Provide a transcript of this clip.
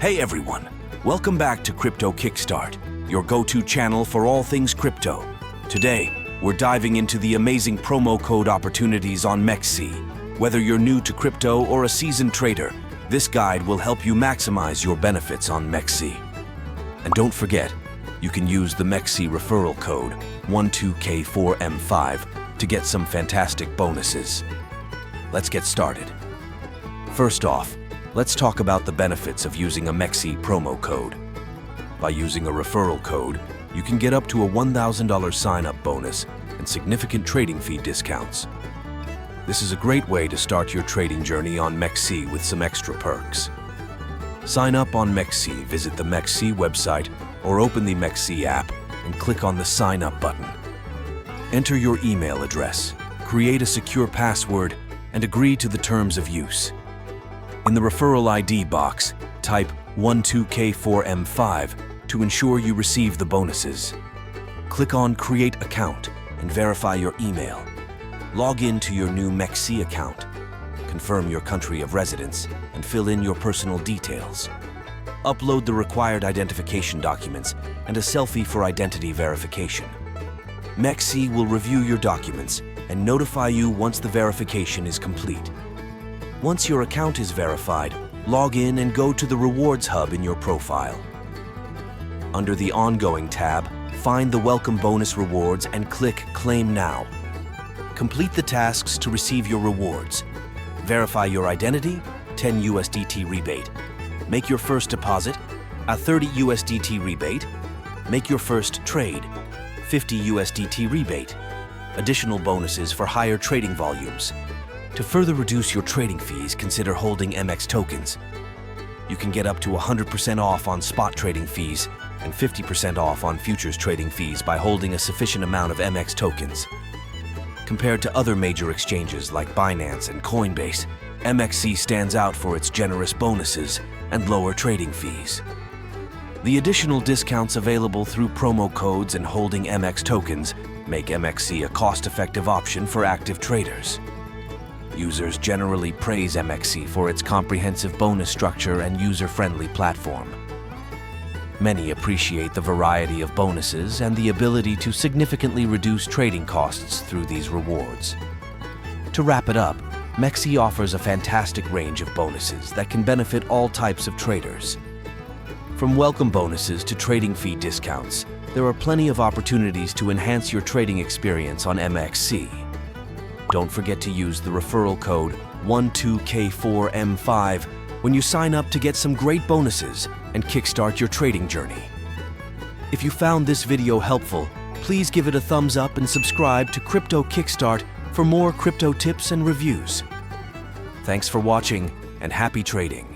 Hey everyone, welcome back to Crypto Kickstart, your go-to channel for all things crypto. Today, we're diving into the amazing promo code opportunities on MEXC. Whether you're new to crypto or a seasoned trader, this guide will help you maximize your benefits on MEXC. And don't forget, you can use the MEXC referral code 12K4M5 to get some fantastic bonuses. Let's get started. First off, let's talk about the benefits of using a MEXC promo code. By using a referral code, you can get up to a $1,000 sign-up bonus and significant trading fee discounts. This is a great way to start your trading journey on MEXC with some extra perks. Sign up on MEXC, visit the MEXC website, or open the MEXC app and click on the Sign Up button. Enter your email address, create a secure password, and agree to the terms of use. In the referral ID box, type 12K4M5 to ensure you receive the bonuses. Click on Create Account and verify your email. Log in to your new MEXC account. Confirm your country of residence and fill in your personal details. Upload the required identification documents and a selfie for identity verification. MEXC will review your documents and notify you once the verification is complete. Once your account is verified, log in and go to the Rewards Hub in your profile. Under the Ongoing tab, find the Welcome Bonus Rewards and click Claim Now. Complete the tasks to receive your rewards. Verify your identity, 10 USDT rebate. Make your first deposit, a 30 USDT rebate. Make your first trade, 50 USDT rebate. Additional bonuses for higher trading volumes. To further reduce your trading fees, consider holding MX tokens. You can get up to 100% off on spot trading fees and 50% off on futures trading fees by holding a sufficient amount of MX tokens. Compared to other major exchanges like Binance and Coinbase, MEXC stands out for its generous bonuses and lower trading fees. The additional discounts available through promo codes and holding MX tokens make MEXC a cost-effective option for active traders. Users generally praise MEXC for its comprehensive bonus structure and user-friendly platform. Many appreciate the variety of bonuses and the ability to significantly reduce trading costs through these rewards. To wrap it up, MEXC offers a fantastic range of bonuses that can benefit all types of traders. From welcome bonuses to trading fee discounts, there are plenty of opportunities to enhance your trading experience on MEXC. Don't forget to use the referral code 12K4M5 when you sign up to get some great bonuses and kickstart your trading journey. If you found this video helpful, please give it a thumbs up and subscribe to Crypto Kickstart for more crypto tips and reviews. Thanks for watching and happy trading.